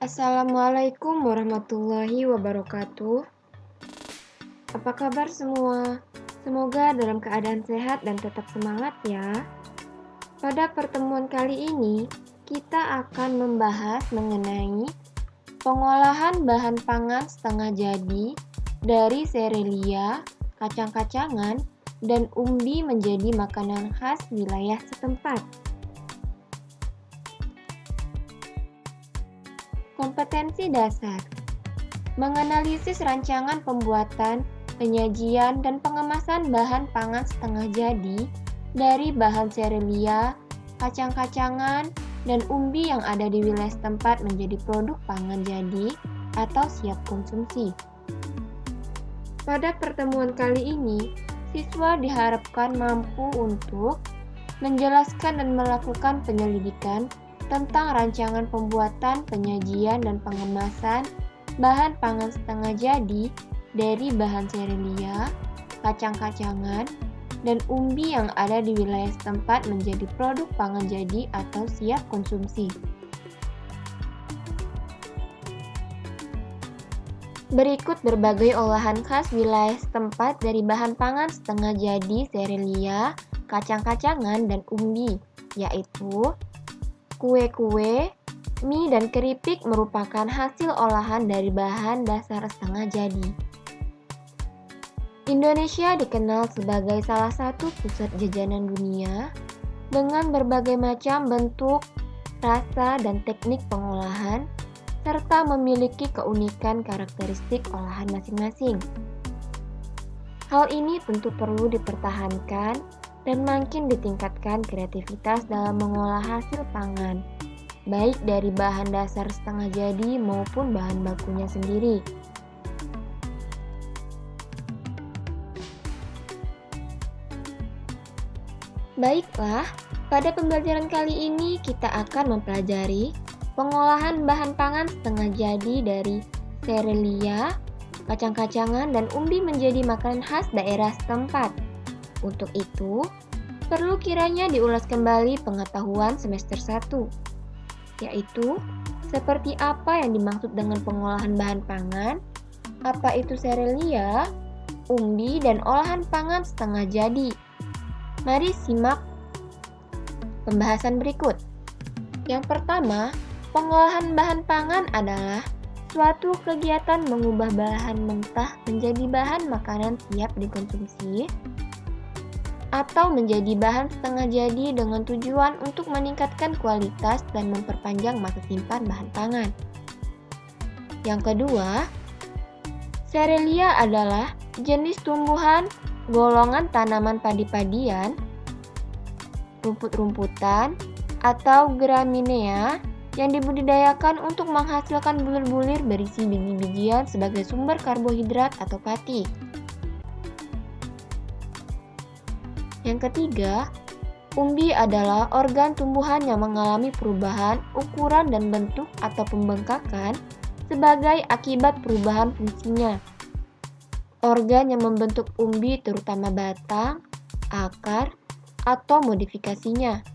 Assalamualaikum warahmatullahi wabarakatuh. Apa kabar semua? Semoga dalam keadaan sehat dan tetap semangat ya. Pada pertemuan kali ini, kita akan membahas mengenai pengolahan bahan pangan setengah jadi dari serelia, kacang-kacangan, dan umbi menjadi makanan khas wilayah setempat. Kompetensi dasar: menganalisis rancangan pembuatan, penyajian, dan pengemasan bahan pangan setengah jadi dari bahan serelia, kacang-kacangan, dan umbi yang ada di wilayah setempat menjadi produk pangan jadi atau siap konsumsi. Pada pertemuan kali ini, siswa diharapkan mampu untuk menjelaskan dan melakukan penyelidikan tentang rancangan pembuatan, penyajian, dan pengemasan bahan pangan setengah jadi dari bahan serelia, kacang-kacangan, dan umbi yang ada di wilayah setempat menjadi produk pangan jadi atau siap konsumsi. Berikut berbagai olahan khas wilayah setempat dari bahan pangan setengah jadi serelia, kacang-kacangan, dan umbi, yaitu kue-kue, mie, dan keripik merupakan hasil olahan dari bahan dasar setengah jadi. Indonesia dikenal sebagai salah satu pusat jajanan dunia dengan berbagai macam bentuk, rasa, dan teknik pengolahan, serta memiliki keunikan karakteristik olahan masing-masing. Hal ini tentu perlu dipertahankan dan makin ditingkatkan kreativitas dalam mengolah hasil pangan, baik dari bahan dasar setengah jadi maupun bahan bakunya sendiri. Baiklah, pada pembelajaran kali ini kita akan mempelajari pengolahan bahan pangan setengah jadi dari serelia, kacang-kacangan, dan umbi menjadi makanan khas daerah setempat. Untuk itu, perlu kiranya diulas kembali pengetahuan semester 1, yaitu seperti apa yang dimaksud dengan pengolahan bahan pangan, apa itu serelia, umbi, dan olahan pangan setengah jadi. Mari simak pembahasan berikut. Yang pertama, pengolahan bahan pangan adalah suatu kegiatan mengubah bahan mentah menjadi bahan makanan siap dikonsumsi atau menjadi bahan setengah jadi dengan tujuan untuk meningkatkan kualitas dan memperpanjang masa simpan bahan pangan. Yang kedua, serelia adalah jenis tumbuhan golongan tanaman padi-padian, rumput-rumputan, atau graminea yang dibudidayakan untuk menghasilkan bulir-bulir berisi biji-bijian sebagai sumber karbohidrat atau pati. Yang ketiga, umbi adalah organ tumbuhan yang mengalami perubahan ukuran dan bentuk atau pembengkakan sebagai akibat perubahan fungsinya. Organ yang membentuk umbi terutama batang, akar, atau modifikasinya.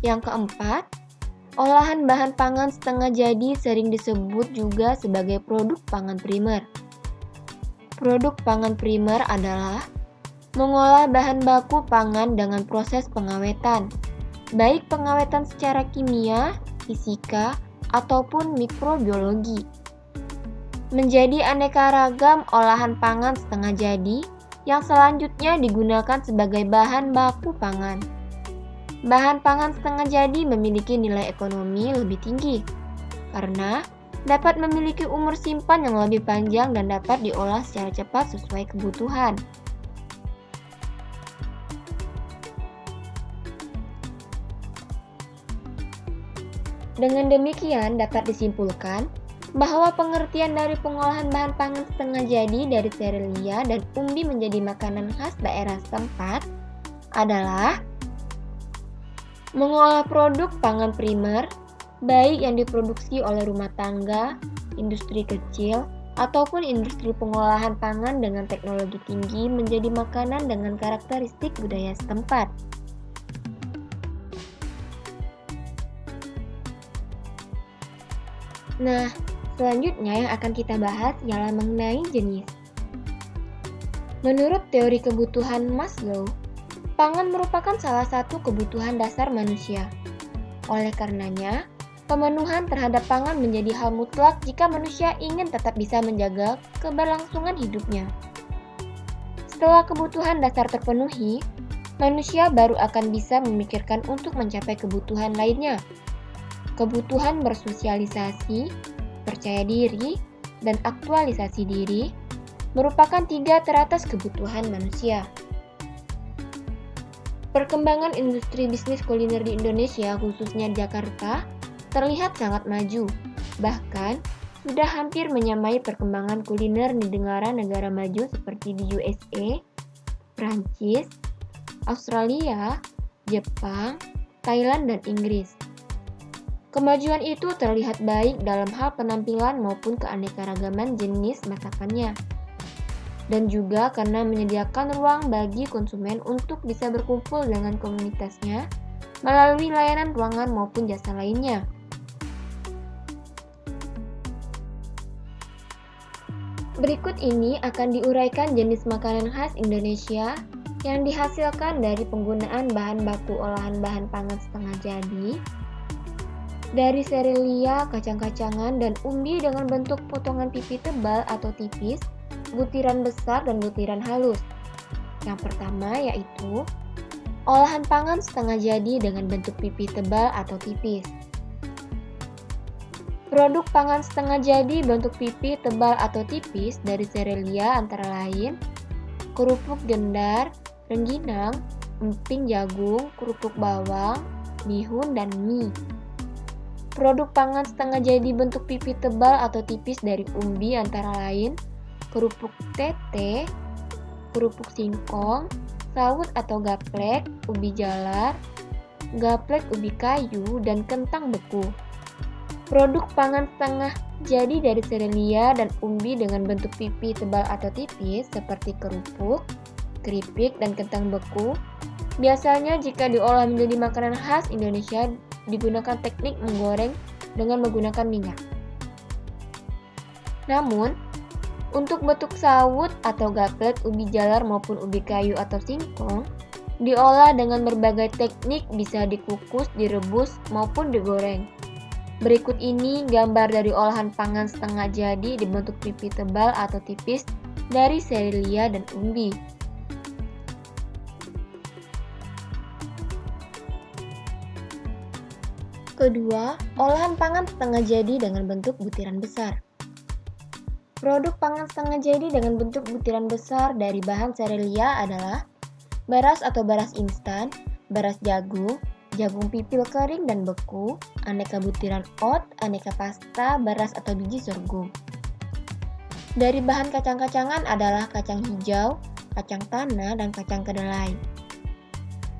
Yang keempat, olahan bahan pangan setengah jadi sering disebut juga sebagai produk pangan primer. Produk pangan primer adalah mengolah bahan baku pangan dengan proses pengawetan, baik pengawetan secara kimia, fisika, ataupun mikrobiologi. Menjadi aneka ragam olahan pangan setengah jadi yang selanjutnya digunakan sebagai bahan baku pangan. Bahan pangan setengah jadi memiliki nilai ekonomi lebih tinggi karena dapat memiliki umur simpan yang lebih panjang dan dapat diolah secara cepat sesuai kebutuhan. Dengan demikian dapat disimpulkan bahwa pengertian dari pengolahan bahan pangan setengah jadi dari serelia dan umbi menjadi makanan khas daerah setempat adalah mengolah produk pangan primer, baik yang diproduksi oleh rumah tangga, industri kecil, ataupun industri pengolahan pangan dengan teknologi tinggi menjadi makanan dengan karakteristik budaya setempat. Nah, selanjutnya yang akan kita bahas ialah mengenai jenis. Menurut teori kebutuhan Maslow, pangan merupakan salah satu kebutuhan dasar manusia. Oleh karenanya, pemenuhan terhadap pangan menjadi hal mutlak jika manusia ingin tetap bisa menjaga keberlangsungan hidupnya. Setelah kebutuhan dasar terpenuhi, manusia baru akan bisa memikirkan untuk mencapai kebutuhan lainnya. Kebutuhan bersosialisasi, percaya diri, dan aktualisasi diri merupakan 3 teratas kebutuhan manusia. Perkembangan industri bisnis kuliner di Indonesia, khususnya Jakarta, terlihat sangat maju. Bahkan, sudah hampir menyamai perkembangan kuliner di negara-negara maju seperti di USA, Prancis, Australia, Jepang, Thailand, dan Inggris. Kemajuan itu terlihat baik dalam hal penampilan maupun keanekaragaman jenis masakannya, dan juga karena menyediakan ruang bagi konsumen untuk bisa berkumpul dengan komunitasnya melalui layanan ruangan maupun jasa lainnya. Berikut ini akan diuraikan jenis makanan khas Indonesia yang dihasilkan dari penggunaan bahan baku olahan bahan pangan setengah jadi, dari serelia, kacang-kacangan, dan umbi dengan bentuk potongan pipi tebal atau tipis, butiran besar dan butiran halus. Yang pertama yaitu olahan pangan setengah jadi dengan bentuk pipi tebal atau tipis. Produk pangan setengah jadi bentuk pipi tebal atau tipis dari serelia antara lain kerupuk gendar, rengginang, emping jagung, kerupuk bawang, bihun, dan mie. Produk pangan setengah jadi bentuk pipi tebal atau tipis dari umbi antara lain kerupuk tete, kerupuk singkong, sawut atau gaplek, ubi jalar, gaplek ubi kayu, dan kentang beku. Produk pangan setengah jadi dari serelia dan umbi dengan bentuk pipi tebal atau tipis seperti kerupuk, keripik, dan kentang beku. Biasanya jika diolah menjadi makanan khas Indonesia digunakan teknik menggoreng dengan menggunakan minyak. Namun, untuk bentuk sawut atau gaplek ubi jalar maupun ubi kayu atau singkong diolah dengan berbagai teknik, bisa dikukus, direbus, maupun digoreng. Berikut ini gambar dari olahan pangan setengah jadi dibentuk pipi tebal atau tipis dari serelia dan umbi. Kedua, olahan pangan setengah jadi dengan bentuk butiran besar. Produk pangan setengah jadi dengan bentuk butiran besar dari bahan serelia adalah beras atau beras instan, beras jagung, jagung pipil kering dan beku, aneka butiran oat, aneka pasta, beras atau biji sorghum. Dari bahan kacang-kacangan adalah kacang hijau, kacang tanah, dan kacang kedelai.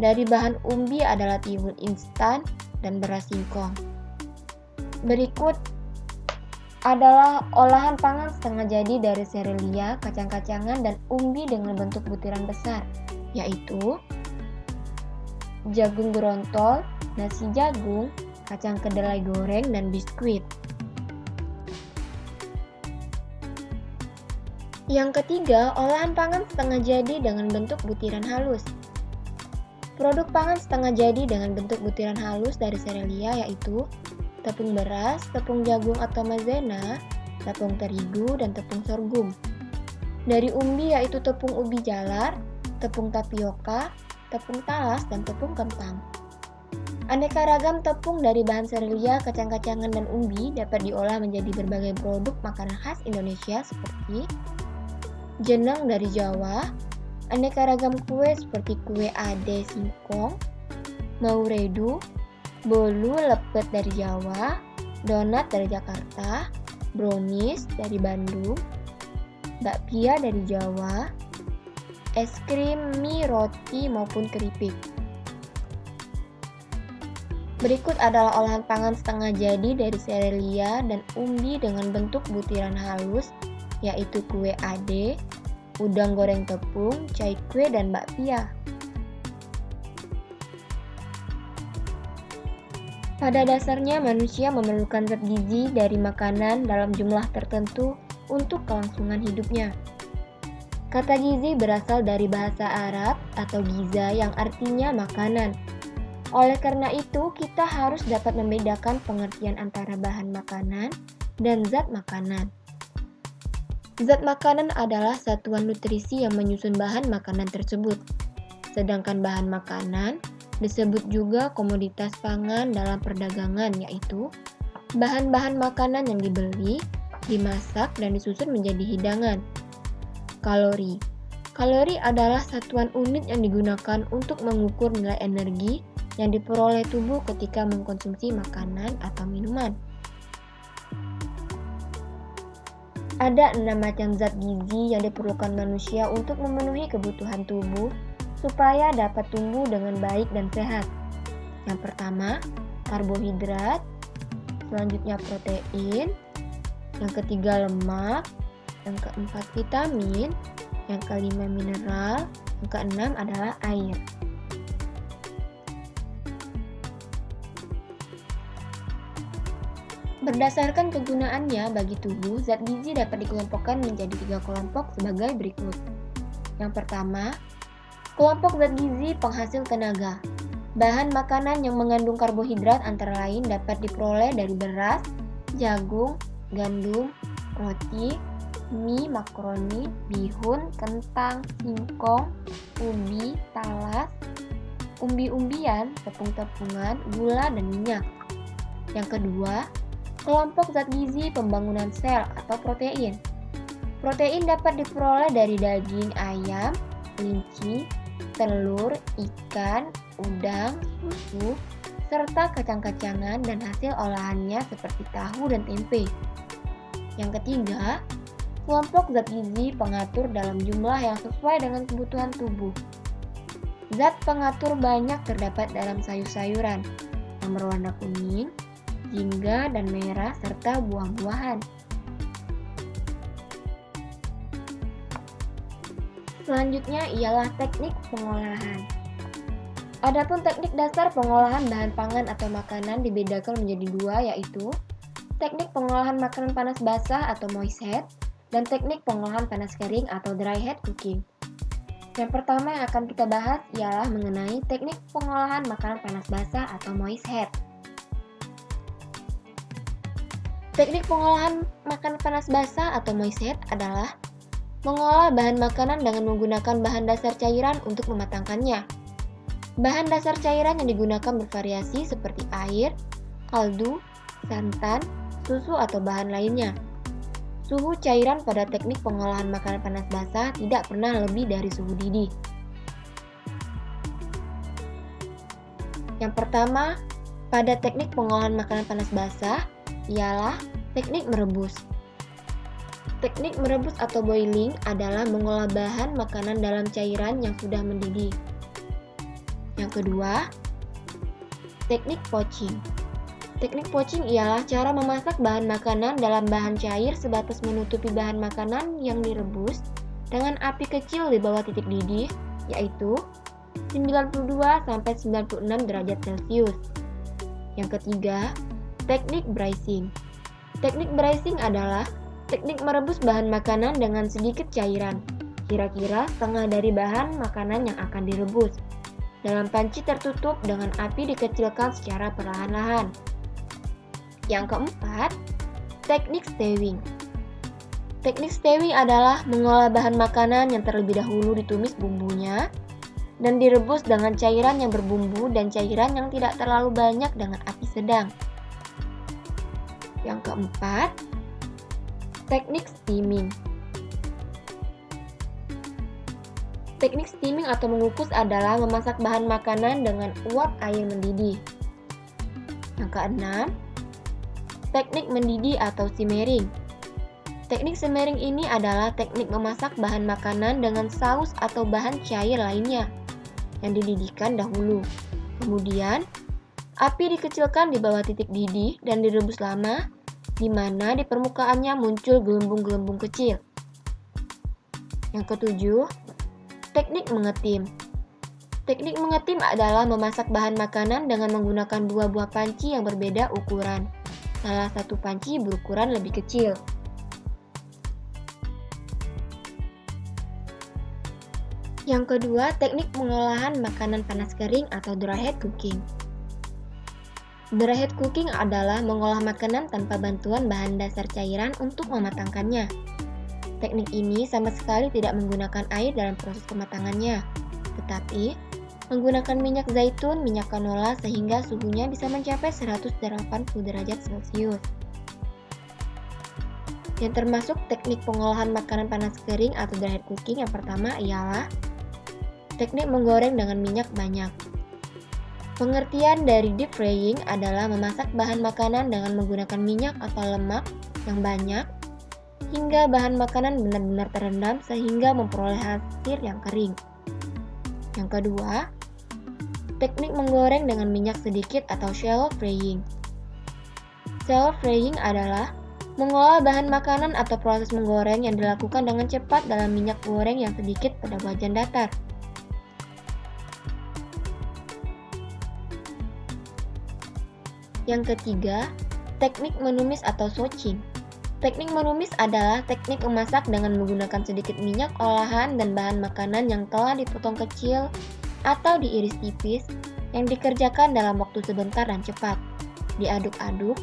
Dari bahan umbi adalah tiwul instan dan beras singkong. Berikut adalah olahan pangan setengah jadi dari serelia, kacang-kacangan, dan umbi dengan bentuk butiran besar, yaitu jagung gerontol, nasi jagung, kacang kedelai goreng, dan biskuit. Yang ketiga, olahan pangan setengah jadi dengan bentuk butiran halus. Produk pangan setengah jadi dengan bentuk butiran halus dari serelia yaitu tepung beras, tepung jagung atau maizena, tepung terigu, dan tepung sorghum. Dari umbi yaitu tepung ubi jalar, tepung tapioka, tepung talas, dan tepung kentang. Aneka ragam tepung dari bahan serelia, kacang-kacangan, dan umbi dapat diolah menjadi berbagai produk makanan khas Indonesia seperti jenang dari Jawa, aneka ragam kue seperti kue ade singkong, mauredu, bolu lepet dari Jawa, donat dari Jakarta, brownies dari Bandung, bakpia dari Jawa, es krim, mie, roti, maupun keripik. Berikut adalah olahan pangan setengah jadi dari serelia dan umbi dengan bentuk butiran halus, yaitu kue ade, udang goreng tepung, cai kue, dan bakpia. Pada dasarnya manusia memerlukan zat gizi dari makanan dalam jumlah tertentu untuk kelangsungan hidupnya. Kata gizi berasal dari bahasa Arab atau giza yang artinya makanan. Oleh karena itu, kita harus dapat membedakan pengertian antara bahan makanan dan zat makanan. Zat makanan adalah satuan nutrisi yang menyusun bahan makanan tersebut. Sedangkan bahan makanan disebut juga komoditas pangan dalam perdagangan, yaitu bahan-bahan makanan yang dibeli, dimasak, dan disusun menjadi hidangan. Kalori. Kalori adalah satuan unit yang digunakan untuk mengukur nilai energi yang diperoleh tubuh ketika mengkonsumsi makanan atau minuman. Ada 6 macam zat gizi yang diperlukan manusia untuk memenuhi kebutuhan tubuh supaya dapat tumbuh dengan baik dan sehat. Yang pertama, karbohidrat, selanjutnya protein, yang ketiga lemak, yang keempat vitamin, yang kelima mineral, yang keenam adalah air. Berdasarkan kegunaannya bagi tubuh, zat gizi dapat dikelompokkan menjadi 3 kelompok sebagai berikut. Yang pertama, kelompok zat gizi penghasil tenaga. Bahan makanan yang mengandung karbohidrat antara lain dapat diperoleh dari beras, jagung, gandum, roti, mie, makaroni, bihun, kentang, singkong, ubi, talas, umbi-umbian, tepung-tepungan, gula, dan minyak. Yang kedua, kelompok zat gizi pembangunan sel atau protein. Protein dapat diperoleh dari daging ayam, kelinci, telur, ikan, udang, susu, serta kacang-kacangan dan hasil olahannya seperti tahu dan tempe. Yang ketiga, kelompok zat gizi pengatur dalam jumlah yang sesuai dengan kebutuhan tubuh. Zat pengatur banyak terdapat dalam sayur-sayuran yang berwarna kuning, jingga, dan merah, serta buah-buahan. Selanjutnya ialah teknik pengolahan. Adapun teknik dasar pengolahan bahan pangan atau makanan dibedakan menjadi 2, yaitu teknik pengolahan makanan panas basah atau moist head dan teknik pengolahan panas kering atau dry head cooking. Yang pertama yang akan kita bahas ialah mengenai teknik pengolahan makanan panas basah atau moist head. Teknik pengolahan makanan panas basah atau moist head adalah mengolah bahan makanan dengan menggunakan bahan dasar cairan untuk mematangkannya. Bahan dasar cairan yang digunakan bervariasi seperti air, kaldu, santan, susu atau bahan lainnya. Suhu cairan pada teknik pengolahan makanan panas basah tidak pernah lebih dari suhu didih. Yang pertama, pada teknik pengolahan makanan panas basah ialah teknik merebus. Teknik merebus atau boiling adalah mengolah bahan makanan dalam cairan yang sudah mendidih. Yang kedua, teknik poaching. Teknik poaching ialah cara memasak bahan makanan dalam bahan cair sebatas menutupi bahan makanan yang direbus dengan api kecil di bawah titik didih, yaitu 92-96 derajat Celcius. Yang ketiga, teknik braising. Teknik braising adalah teknik merebus bahan makanan dengan sedikit cairan, kira-kira setengah dari bahan makanan yang akan direbus, dalam panci tertutup dengan api dikecilkan secara perlahan-lahan. Yang keempat, teknik stewing. Teknik stewing adalah mengolah bahan makanan yang terlebih dahulu ditumis bumbunya dan direbus dengan cairan yang berbumbu dan cairan yang tidak terlalu banyak dengan api sedang. Yang keempat, teknik steaming. Teknik steaming atau mengukus adalah memasak bahan makanan dengan uap air mendidih. Yang keenam, teknik mendidih atau simmering. Teknik simmering ini adalah teknik memasak bahan makanan dengan saus atau bahan cair lainnya yang dididihkan dahulu. Kemudian, api dikecilkan di bawah titik didih dan direbus lama, di mana di permukaannya muncul gelembung-gelembung kecil. Yang ketujuh, teknik mengetim. Teknik mengetim adalah memasak bahan makanan dengan menggunakan dua buah panci yang berbeda ukuran. Salah satu panci berukuran lebih kecil. Yang kedua, teknik pengolahan makanan panas kering atau dry heat cooking. Dry heat cooking adalah mengolah makanan tanpa bantuan bahan dasar cairan untuk mematangkannya. Teknik ini sama sekali tidak menggunakan air dalam proses kematangannya, tetapi menggunakan minyak zaitun, minyak canola sehingga suhunya bisa mencapai 180 derajat Celcius. Yang termasuk teknik pengolahan makanan panas kering atau dry heat cooking yang pertama ialah teknik menggoreng dengan minyak banyak. Pengertian dari deep frying adalah memasak bahan makanan dengan menggunakan minyak atau lemak yang banyak hingga bahan makanan benar-benar terendam sehingga memperoleh hasil yang kering. Yang kedua, teknik menggoreng dengan minyak sedikit atau shallow frying. Shallow frying adalah mengolah bahan makanan atau proses menggoreng yang dilakukan dengan cepat dalam minyak goreng yang sedikit pada wajan datar. Yang ketiga, teknik menumis atau sauteing. Teknik menumis adalah teknik memasak dengan menggunakan sedikit minyak olahan dan bahan makanan yang telah dipotong kecil atau diiris tipis yang dikerjakan dalam waktu sebentar dan cepat. Diaduk-aduk,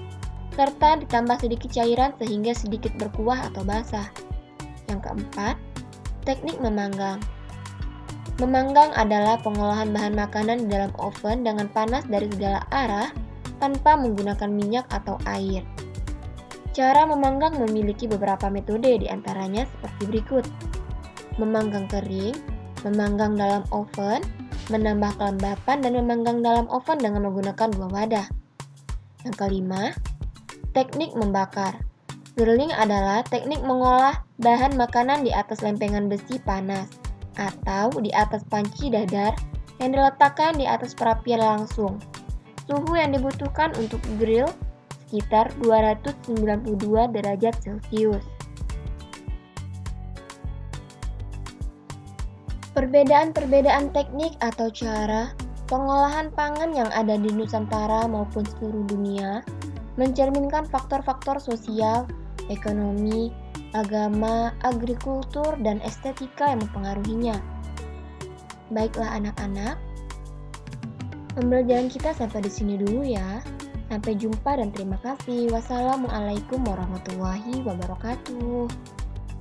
serta ditambah sedikit cairan sehingga sedikit berkuah atau basah. Yang keempat, teknik memanggang. Memanggang adalah pengolahan bahan makanan di dalam oven dengan panas dari segala arah tanpa menggunakan minyak atau air. Cara memanggang memiliki beberapa metode, diantaranya seperti berikut. Memanggang kering, memanggang dalam oven, menambah kelembapan, dan memanggang dalam oven dengan menggunakan dua wadah. Yang kelima, teknik membakar. Grilling adalah teknik mengolah bahan makanan di atas lempengan besi panas atau di atas panci dadar yang diletakkan di atas perapian langsung. Suhu yang dibutuhkan untuk grill sekitar 292 derajat Celcius. Perbedaan-perbedaan teknik atau cara pengolahan pangan yang ada di Nusantara maupun seluruh dunia mencerminkan faktor-faktor sosial, ekonomi, agama, agrikultur, dan estetika yang mempengaruhinya. Baiklah anak-anak, pembelajaran kita sampai di sini dulu ya. Sampai jumpa dan terima kasih. Wassalamualaikum warahmatullahi wabarakatuh.